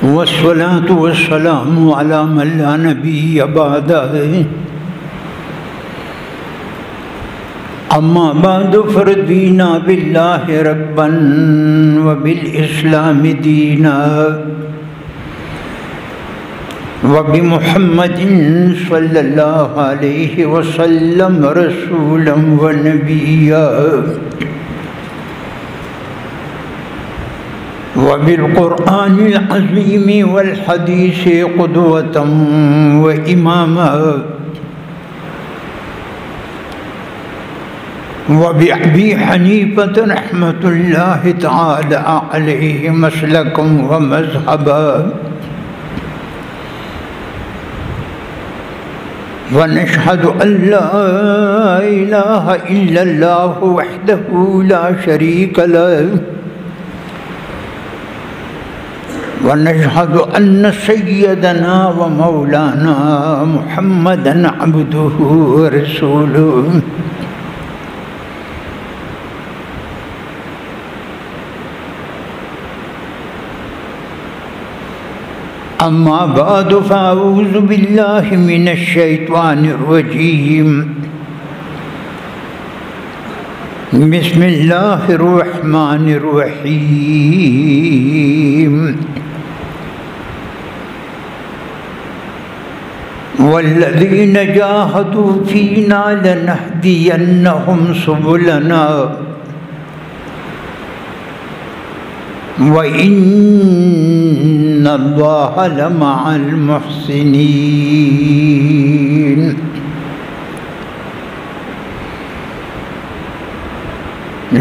वस्सलातु वस्सलामु अला मन ला नबिय्य बअदहु अम्मा बअदु फरदीना बिल्लाहि रब्बन व बिल इस्लामि दीना व बि मुहम्मदिन सल्लल्लाहु अलैहि वसल्लम रसूलन व नबिय्या व बिल कुरआनिल अज़ीम वल हदीस क़ुदवतन व इमामा व बि अबी हनीफत रहमतुल्लाहि तआला अलैहि मसलकन व मज़हबा व नशहदु अल्ला इलाहा इल्लल्लाहु वहदहु ला शरीक लहु व नशहदु अन्न सय्यदना व मौलाना मुहम्मदन अब्दुहु व रसूलुहु अम्मा बाद फ़अऊज़ु बिल्लाहि मिनश शैतानिर रजीम बिस्मिल्लाहिर रहमानिर रहीम वल्लज़ीन जाहदू फ़ीना लनहदियन्नहुम सुबुलना व इन्नल्लाहा लमअल मुहसिनीन।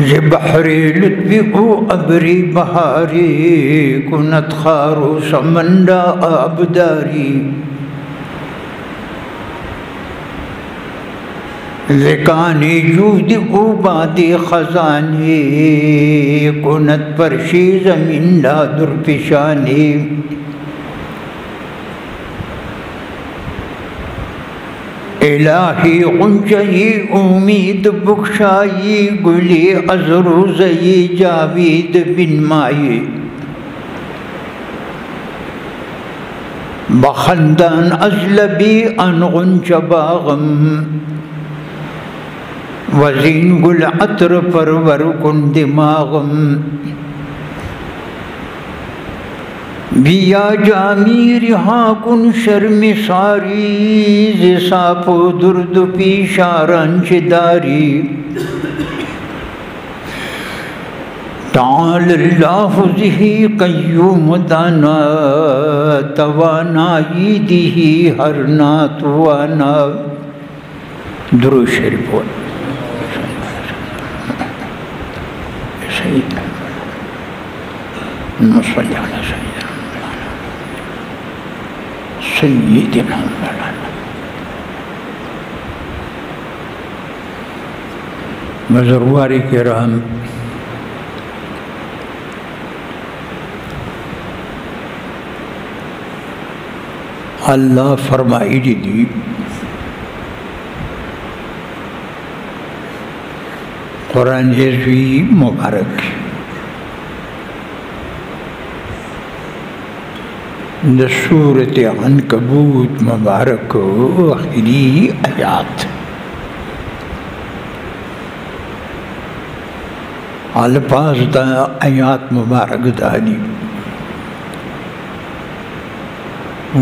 ज़बहरे लुत्फ़ी ओ अबरी बहारी कुनत खारो समंदा आबदारी ज़िकाने जूद ओ बादे ख़ज़ाने कुनत परशी ज़मीन ला दुर्फिशाने इलाही गुंजई उम्मीद बुख्शाई गुले अज़रोज़ई जावेद बिन माए बखंदान अज़लबी अन गुंजबागम वज़ीन गुल अतर परवर कुन दिमागम बिया जामी रिहा कुन शर्म सारी ज़िसापो दुर्द पीशारंचदारी ताअल्लाहु ज़िही क़य्यूम दाना तवानाई दिही हर नातवाना। दुरूद शरीफ बोल सय्यिदना बुज़ुर्गवारी किराम, अल्लाह फरमाई दी कुरान जज़वी मुबारक द सूरत अनकबूत मुबारक आखिरी आयात अल्फाज दा आयात मुबारक दानी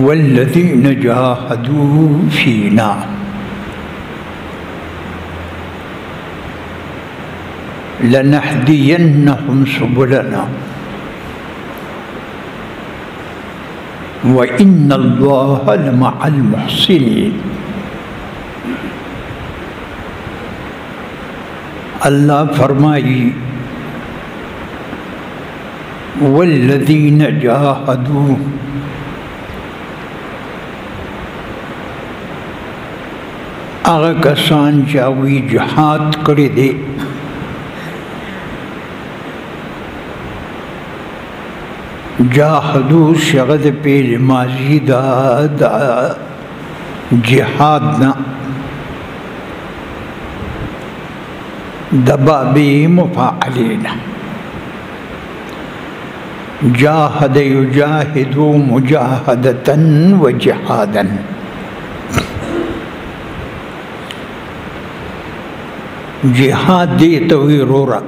वल्लज़ीन जाहदू फ़ीना लनहदियन्नहुम सुबुलना व इन्नल्लाहा लमअल मुहसिनीन। अल्लाह फरमाई वल्लज़ीन जाहदू, आगा कसान चावी जहाद करे दे जाहदू शगद पेल माजी दा जिहाद ना दबाबी मुफ़ाअलीना جاهد يجاهد مجاهدة وجهادا. جهاد دی تویرورا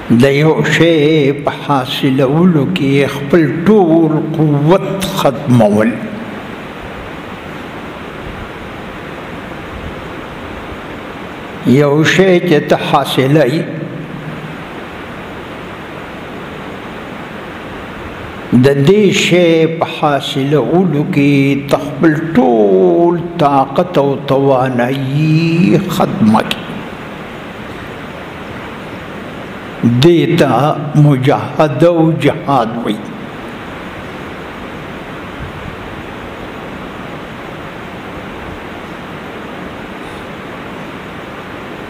د یو شی په حاصلولو کې خپل ټول قوت ختمول. یو شی چې ته حاصلوي د دې شی په حاصلولو کې ته خپل ټول طاقت او توانایي ختمه کړي. دې ته مجاهده او جهاد وایي.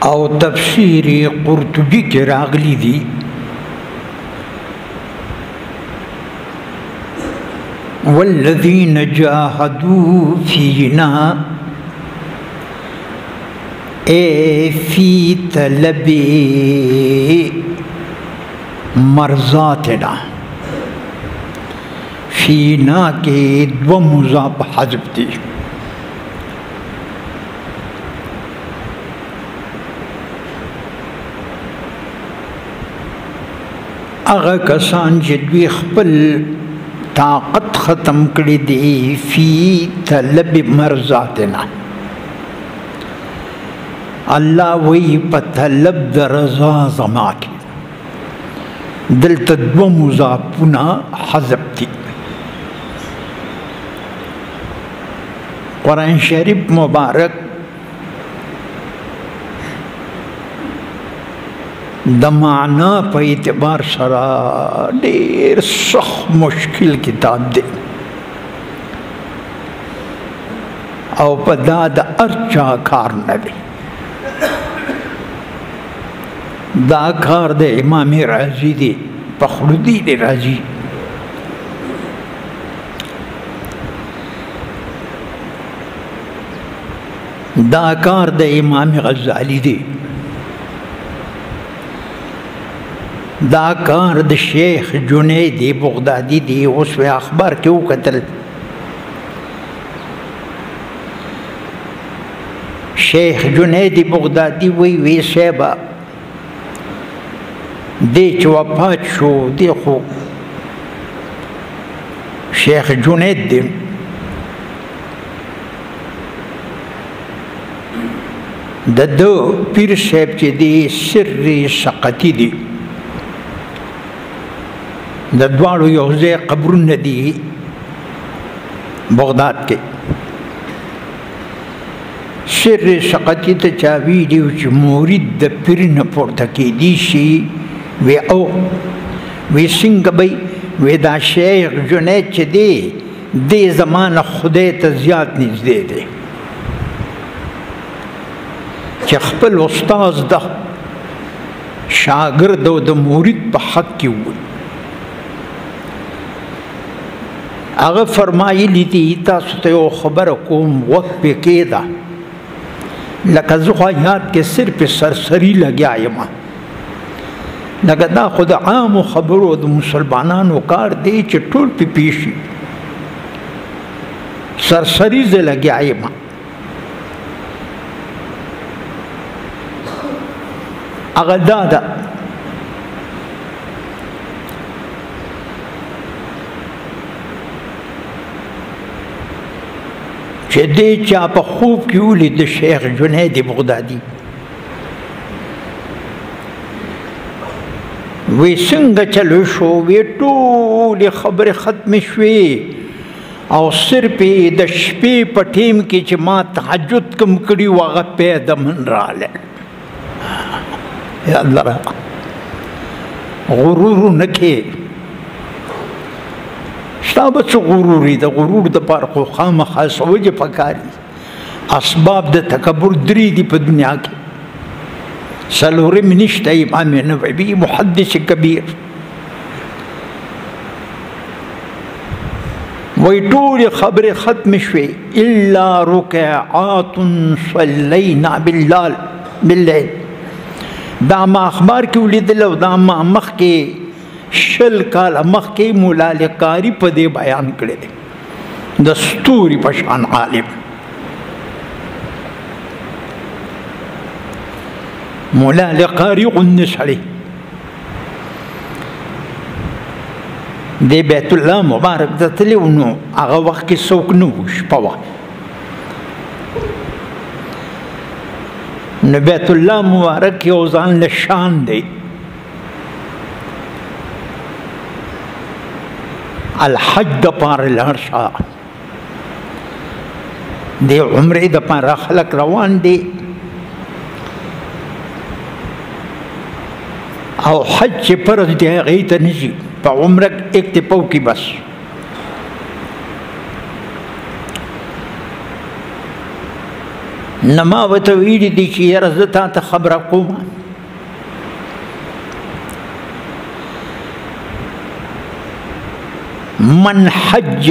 او تفسیر قرطبی کې راغلی دی والذین جاهدوا فینا اے فی طلب مرضاتنا. فینا کے دو مضاف حذف دی. اغا کسان چې دوی خپل طاقت ختم کړی دی فی طلب مرضاتنا. الله وی په طلب د رضا زما کې دلته دوه مضافونه حذف دي. قرآن شریف مبارک د معنا په اعتبار سره ډېر سخت مشکل کتاب دی او په دا د هر چا کار نه دی. دا کار د امام رازي دی، فخرالدین رازي. دا کار د امام غزالی دی. دا کار د شیخ جنید بغدادي دی. اوس په اخبار کې وکتل شیخ جنید بغدادي وی صاحبه دی چې وفات شو دی خو شیخ جنید دی د دو پیر صاحب چې دی سر سقطي دی. د دواړو یو ځای قبرونه دي بغداد کې. سر سقطي ته چا ویلي و چې مرید د پیر نه پورته کېدی شي. وی او وی څنګه به وی دا شیخ جنید چې دی دې زمانه خدای ته زیات نږدې دی چې خپل استاذ د شاګرد او د مرید په حق کې ووایي. هغه فرمایلی دي تاسو ته یو خبره کوم وخت پې کېده لکه زه خو یاد کې صرف سرسري لګیا یم لکه دا خو د عامو خبرو د مسلمانانو کار دی چې ټول پې پیشي. سرسري زه لګیا یم. هغه دا ده چې دې چا په خوب کې ولید د شیخ جنید بغدادي. وی څنګه چلو شو؟ وی ټولې خبرې ختمې شوې او صرف د شپې په ټیم کې چې ما تهجد کوم کړي و هغه پیدا من راغله. یا الله غرور نه کې. شتا به څه غروري؟ د غرور دپاره خو خامخا څه وجې پکار دي. اسباب د تکبر درې دي په دنیا کې. څلورم نشته. امام نووي محدث کبیر وایي ټولې خبرې ختمې شوې الا رکعات صلینا باللیل دا ما اخبار کې ولیدل او دا ما مخکې شل کاله مخکې مولا علی قاری په دې بیان کړی دی د ستوري په شان عالم مولا علی قاری غوندې سړی د بیت الله مبارک ته تللی و نو هغه وخت کې څوک نه و شپه وه نو بیت الله مبارک یو ځان له شان دی الحج دپاره لاړ شه د عمرې دپاره خلک روان دي او حج چې فرض دی هغې ته نه ځي په عمره اکتفا وکړي بس نه ما ورته ویلي دي چې یاره زه تا ته خبره کوم من حج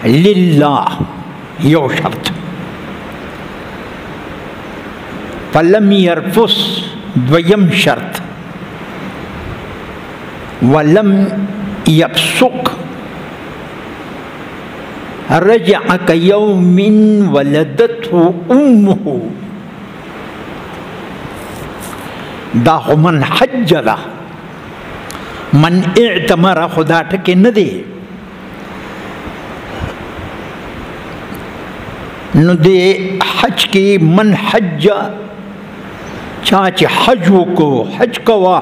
لله یو شرط فلم يرفث دویم شرط ولم يفسق رجع كيوم ولدته امه دا من حج ده من اعتمر خدا ټکي نه دی نو د حج کې من حج چا چې حج وکړو حج کوه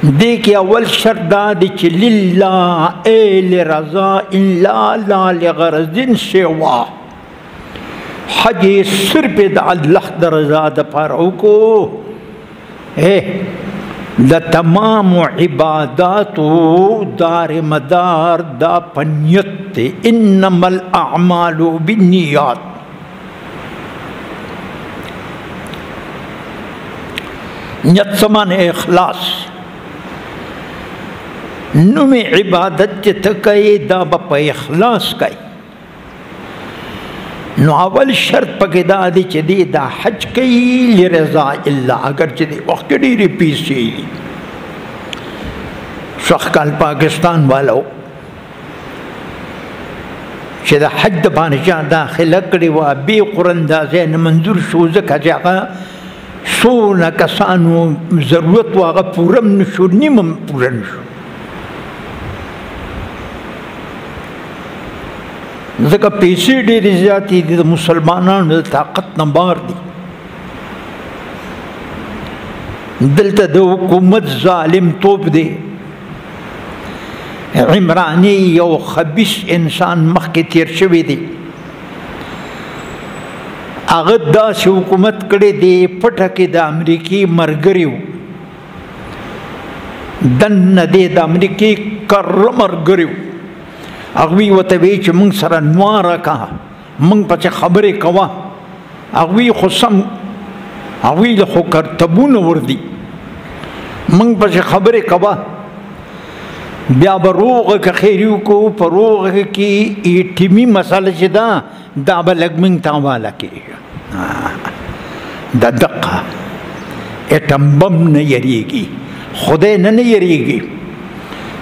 دې کې اول شرط دا دی چې لله ای لرضا الا لا لغرض سوا حج صرف د الله د رضا دپاره وکړو د تمام عباداتو دار مدار دا پنیت دی انما الاعمال بالنیات نیت سمان اخلاص نوم عبادت چې ته کوې دا به په اخلاص کوي نو اول شرط پکې دا دی چې دی دا حج کوي لرضا الله اگر چې دی وخت ډېرې پیسې شخ کال پاکستان والو چې د حج دپاره چا داخله کړې وه بې قراندازۍ نه منظور شو ځکه چې هغه څونه کسانو ضرورت و هغه پوره هم نه شو نیم هم پوره نه شو ځکه پیسې ډېرې زیاتې دي د مسلمانانو د طاقت نه بار دي دلته د حکومت ظالم توپ دی عمراني یو خبیث انسان مخکې تیر شوی دی هغه داسې حکومت کړی دی پټه کې د امریکې ملګري وو دننه دی د امریکې کره ملګري وو هغوی ورته وایي چې موږ سره نواره که موږ پسې خبرې کوه هغوی خو سم هغوی له خو کرتبونه وردي موږ پسې خبرې کوه بیا به روغه که خیري وکړو په روغه کې ایټمي مسله چې ده دا به لږ موږ ته حواله کېږي د دقه ایټم بم نه یریږي خدای نه یریږي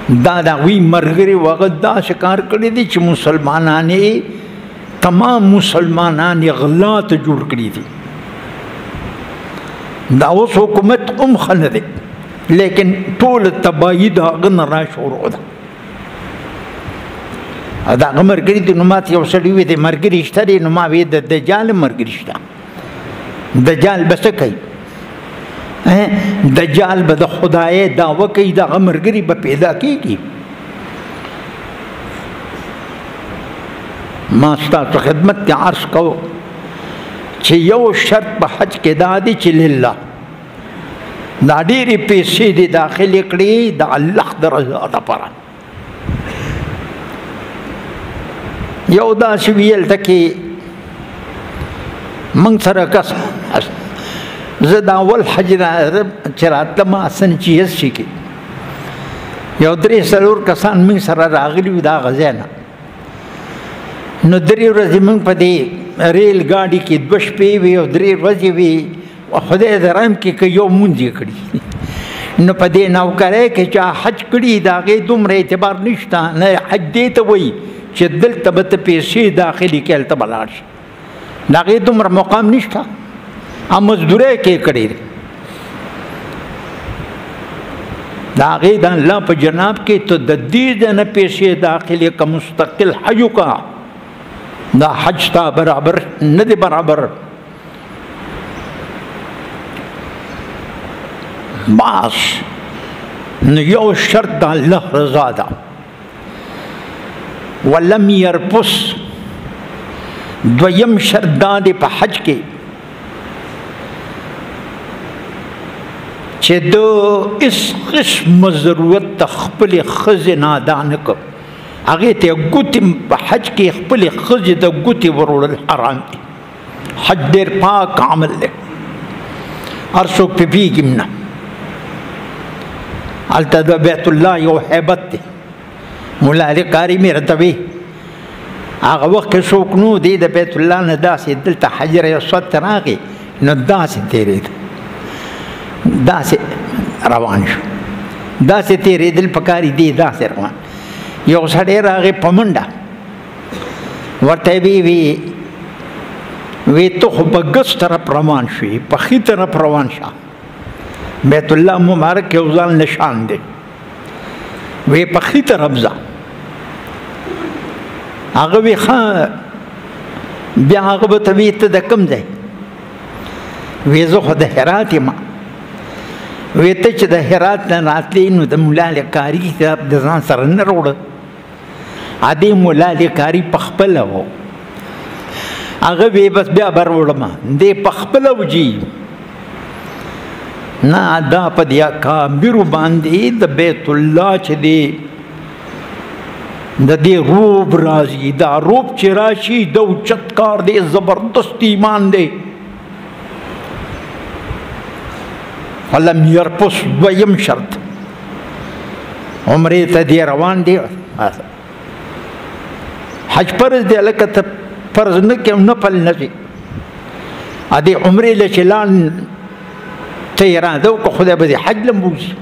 دا د هغوی ملګري هغه داسې کار کړی دی چې مسلمانان تمام مسلمانان یې غلا ته جوړ کړي دي دا اوس حکومت هم ښه نه دی لیکن ټول تباهي د هغه نه راشروع ده د هغه ملګري دي نو ماته یو سړي وویل دی ملګري شته دی نو ما ویې د دجال ملګري شته دجال به څه کوي دجال به د خدای دعوه کوي د هغه ملګري به پیدا کېږي ما ستاسو خدمت کې عرض کوو چې یو شرط په حج کې دا دی چې لله دا ډېرې پیسې دې داخلې کړې د الله د رضا دپاره یو داسې ویل ته کې موږ سره کس زه د اول حج چې راتلم حسن چیز شي کې یو درې څلور کسان موږ سره راغلي وو د هغه ځای نه نو 3 ورځې موږ په دې ریل ګاډي کې 2 شپې وې او 3 ورځې وې خدای دې رحم کې که یو مونځ یې کړي نو په دې نوکرۍ کې چا حج کړي د هغې دومره اعتبار نشته نه حج دې ته وایي چې دلته به ته پیسې داخلي کړې هلته به لاړ شي د هغې دومره مقام نشته مزدورۍ کې کړې دی د هغې د الله په جناب کې ته د دې ځای نه پیسې داخلې که مستقل حج وکړه دا حج ستا برابر نه دی برابر باس نو یو شرط د الله رضا ده ولم یرپس دویم شرط دا دی په حج کې چې د اس قسم ضرورت ته خپلې ښځې نادا نه کړ هغې ته ګوتې په حج کې خپلې ښځې د ګوتې وروړل حرام دي حج ډېر پاک عمل دی هر څوک پې پوهېږي هم نه هلته د بیت الله یو هیبت دی ملا علي قاري مې راته وی هغه وخت کې څوک نو دی د بیت الله نه داسې دلته حجر اسود ته راغی نو داسې تېرېده داسې روان شو داسې تېرېدل پکاري دی داسې روان یو سړی راغی په منډه ورته یې وی ته خو په ګس طرف روان شوې په ښي طرف روان شه بیت الله مبارک یو ځان نشان دی وی په ښي طرف ځه هغه وی ښه بیا هغه به ته وی ته د کوم ځای وی زه خو د هرات یم وی ته چې د هرات نه راتلې نو د ملا علي قاري کتاب د ځان سره نه راوړه ادې ملا علي قاري په خپله و هغه وی بس بیا به راوړم دې په خپله وجي نه دا په دې اکابرو باندې د بیت الله چې دی د دې روب راځي دا روب چې راشي د اوچت کار دی زبردست ایمان دی فلم یرپس دویم شرط عمرې ته دی روان دی حج فرض دی لکه ته فرض نه کې نفل نه شي ادې عمرې له چې لاړ ته یې اراده وکړه خدای به دې حج له بوځي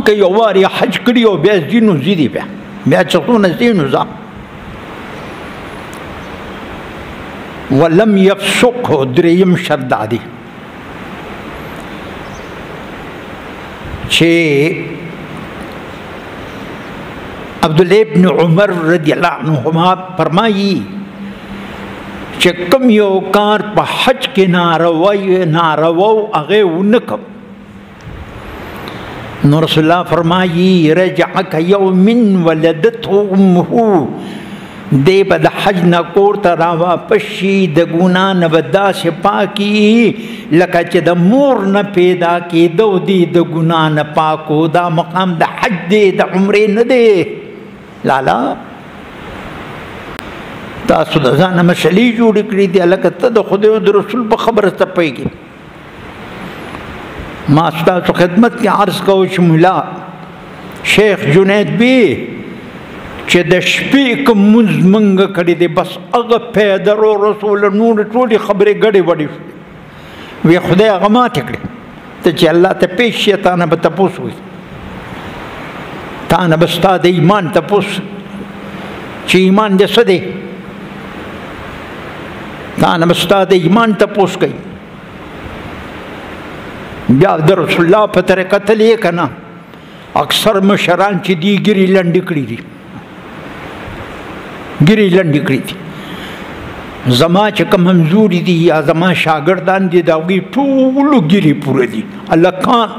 که یو وار یې حج کړي او بیا ځي نو ځي دي بیا چې څونه ځي نو ځه ولم یفسق دریم شرط دا دی چې عبدالله ابن عمر رضی الله عنهما فرمایي چې کوم یو کار په حج کې ناروا هغه ونه کړ نو رسول الله فرمایي رجعک یوم ولدته امه دی به د حج نه کور ته راواپس شي د ګناه نه به داسې پاکي لکه چې د مور نه پیدا کېدو دی د ګناه نه پاکو دا مقام د حج دی د عمرې نه دی لالا تاسو د ځانه مسلې جوړې کړې دي لکه ته د خدای او د رسول په خبره ته پوهېږې ما ستاسو خدمت کې عرض کوم چې ملا شیخ جنید بی چې د شپې کوم مونځ منګه کړی دی بس هغه پیدر او رسول نور ټولې خبرې ګډې وډې شوې وی خدای هغه ماتې کړې ته چې الله ته پیش شي تا نه به تپوس وکړي تا نه به ستا د ایمان تپوس چې ایمان دې څه دی تا نه به ستا د ایمان تپوس کوي بیا د رسول الله په طریقه تلې که نه اکثر مشران چې دي ګیرې لنډې کړي دي ګیرې لنډې کړي دي زما چې کوم همزوري دي یا زما شاګردان دي د هغوی ټولو ګیرې پوره دي هلکان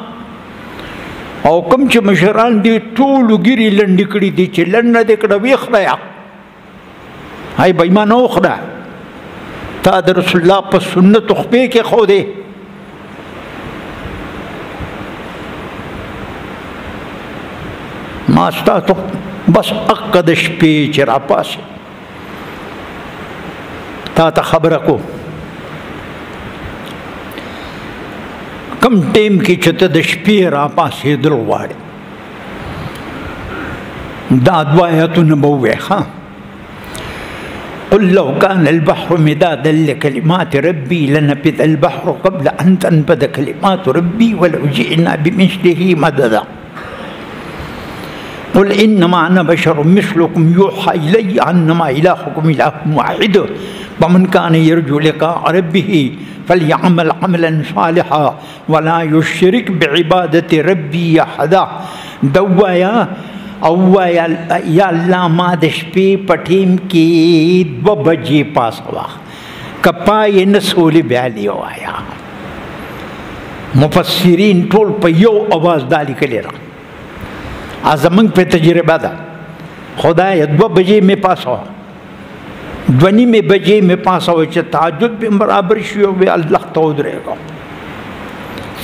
او کوم چې مشران دي ټولو ګیرې لنډې کړي دي چې لنډه دې کړه ویې خدایه هی به ایمان وخوره تا د رسول الله په سنتو خپې کې ښودې ما ستاسو بس حق د شپې چې راپاسې تا ته خبره کو کم ټیم کې چې ته د شپې راپاسېدل غواړې دا دوا آیاتونه به ووایي ښه قل لو كان البحر مدادا لكلمات ربي لنفذ البحر قبل أن تنفذ كلمات ربي ولو جئنا بمثله مددا قل إنما أنا بشر مثلكم يوحى إلي أنما إلهكم إله واحد ومن كان يرجو لقاء ربه فليعمل عملا صالحا ولا يشرك بعبادة ربي أحدا دوايا او یا اللہ ما د شپې په ټیم کې 2 بجې پاسوا کپای نسول بیا دی وایا مفسرین ټول په یو आवाज دالی کړي را ازمن په تجربه ده خدای 2 بجې می پاسوا 2:30 بجې می پاسوا چې تهجد به برابر شي او به الله ته ودرېګا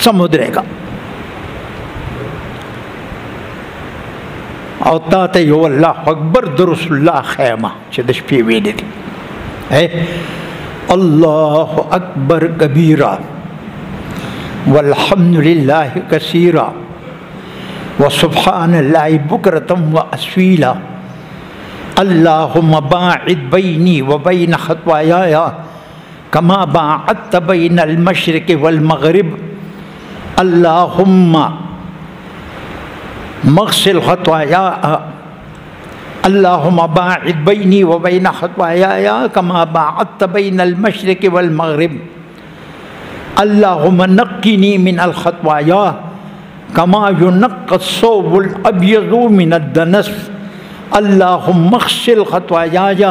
سمودرېګا او تا یو الله اکبر در رسول الله خیمه چې د شپې ویلې دي الله اکبر کبیرا والحمد لله کثیرا وسبحان الله بکرة واصیلا اللهم باعد بیني وبین خطاياي كما باعدت بين المشرق والمغرب اللهم مغسل خطايا اللهم باعد بيني وبين خطاياي كما باعدت بين المشرق والمغرب اللهم نقني من الخطايا كما ينقى الثوب الأبيض من الدنس اللهم اغسل خطاياي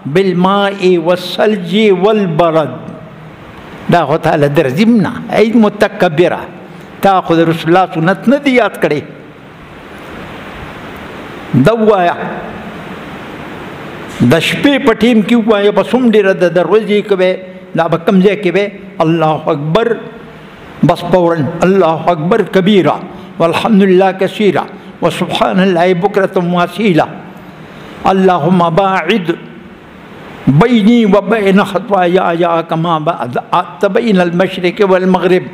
بالماء والثلج والبرد دا تعالى درزمنا اي متكبرة تاخذ رسول الله سنت نديات كري دوایا د شپې په ټیم کې وایا بس هم ډېره د دروازې کوي دا به کوم ځای کې وی الله اکبر بس فورا الله اکبر کبیرا والحمد لله کثیرا وسبحان الله بکرة واصیلا اللهم باعد بیني وبین خطاياي كما باعدت بين المشرق والمغرب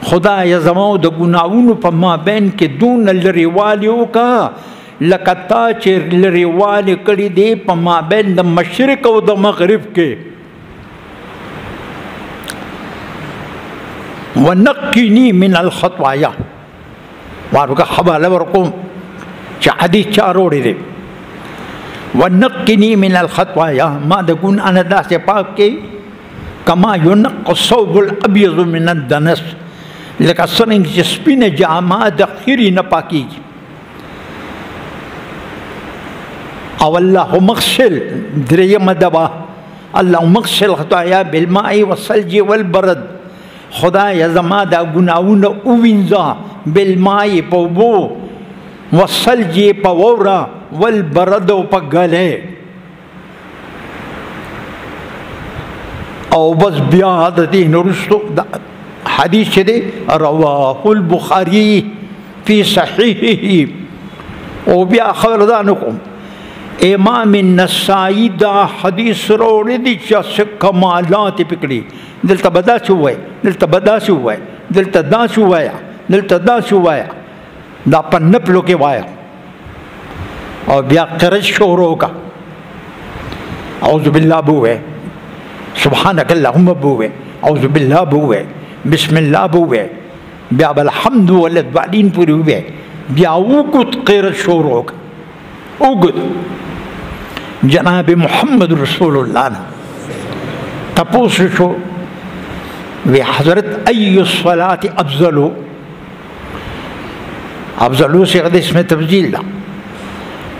خدایا زما د ګناہونو په مابین کې دون لرېوالي وکړه لکه تا چې لرېوالی کړي دی په مابین د مشرق او د مغرب کې ونقني من الخطايا وارګه حواله ورکوم چې حدیث چا وروړی دی ونقني من الخطايا ما د ګناه نه داسې پاک کې کما ينقى الثوب الابيض من الدنس لکه څنګه چې سپینه جامه د خیرې نه پاکیږي او اللهم اغسل دریم دوا اللهم اغسل خطايا بالماء والثلج والبرد خدایا زما دا ګناونه اووینځه بالماء په اوبو والثلج په واوره والبرد په ګلې او بس بیا د دې نورستو حدیث دی رواه البخاري فی صحیحه او بیا خبردار کوم امام النسائی دا حدیث روڑی دی چا کمالات پکڑی دلتا بدا سوائے دلتا بدا سوائے دلتا دا سوایا دلتا دا سوایا دا پا نپلو کے وایا اور بیا قرج شورو کا اعوذ باللہ بوئے سبحانک اللہم بوئے اعوذ باللہ بوئے بسم اللہ بوئے بیا بالحمد والدوالین پوری ہوئے بیا اوگت قرج شورو کا اوگت جناب محمد رسول اللہ نے تپوس شو وی حضرت ای الصلاة افضلو سے غدیس میں تفضیل دا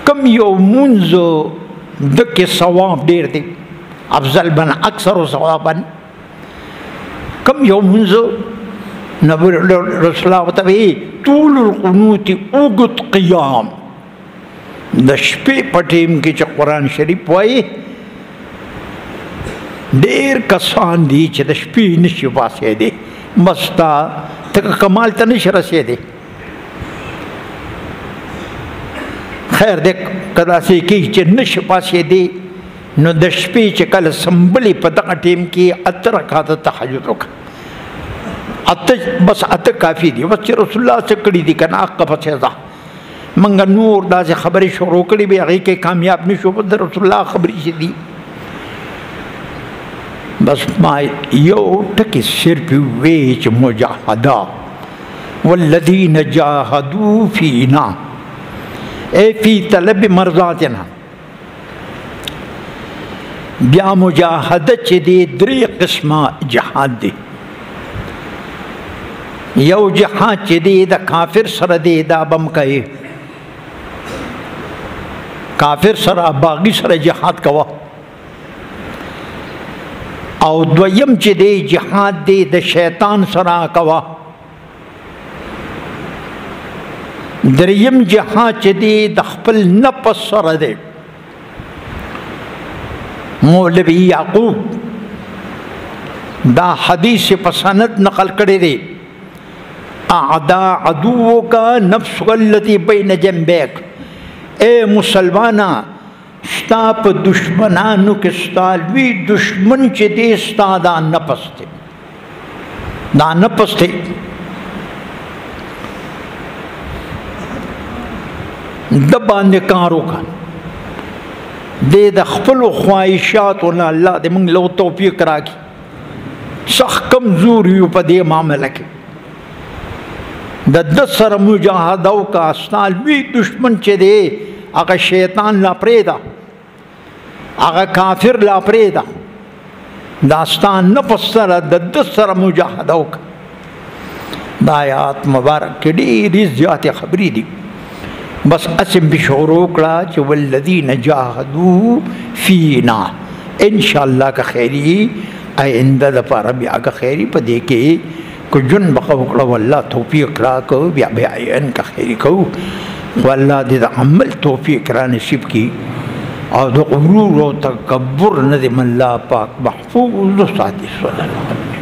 کم یو منزو دک ثواب دیر دی افضل بن اکثر ثوابا کم یو منزو نبی رسول اللہ وطبعی طول القنوت اوگت قیام د شپې په ټیم کې چې قرآن شریف وایي ډېر کسان دي چې د شپې نشي پاسېدی بس تا ته کمال ته نشي رسېدی خیر دی که داسې کېږي چې نشي پاسېدی نو د شپې چې کله سنبلې په دغه ټیم کې 8 رکعاته تهجد وکړه بس 8 کافي دي بس چې رسول الله څه کړي دي که نه هغه پسې ځه منگا نور دا سے خبری شروع کری بھی اگئی کے کامیاب نشو بدر رسول اللہ خبری سے دی بس ما یو ٹکی صرف ویچ مجاہدہ والذین جاہدوا فینا اے فی طلب مرضاتنا بیا مجاہدہ چی دی دری قسمہ جہاد دی یو جہاد چی دی دا کافر سر دی دا بم کئی کافر سر باغی سر جہاد کوا او دویم چی دی جہاد دی دا شیطان سر کوا دریم جہاد چی دی دا خپل نفس سر دی مولوی یعقوب دا حدیث پسند نقل کرے دی اعدا عدو کا نفس اللتی بین جنبیک اے مسلمانا ستا پا دشمنانو کے ستالوی دشمن چی دے ستا دا نفس تے دا نفس تے دبان دے کارو کا دے دا خپل و خواہشاتونا اللہ دے منگ لو توفیق کرا کی سخ کمزوریو پا دے معاملہ کی دا دس سر مجاہدو کا ستالوی دشمن چے دے اگا شیطان لا پریدا اگا کافر لا پریدا داستان نفس سر دا دس سر مجاہدو کا دا آیات مبارک کی دیری زیادت خبری دی بس اسم بشعرو کڑا چو والذین جاہدو فینا انشاءاللہ کا خیری آئندہ دا پارا بیا کا خیری پا دیکھے کو جن بقاو کڑا واللہ توفیق کرا کو بیا بیائین کا خیری کو واللہ دے دا عمل توفیق کرا نصیب کی اور دا غرور و تکبر ندم اللہ پاک محفوظ ساتھی صلی اللہ علیہ وسلم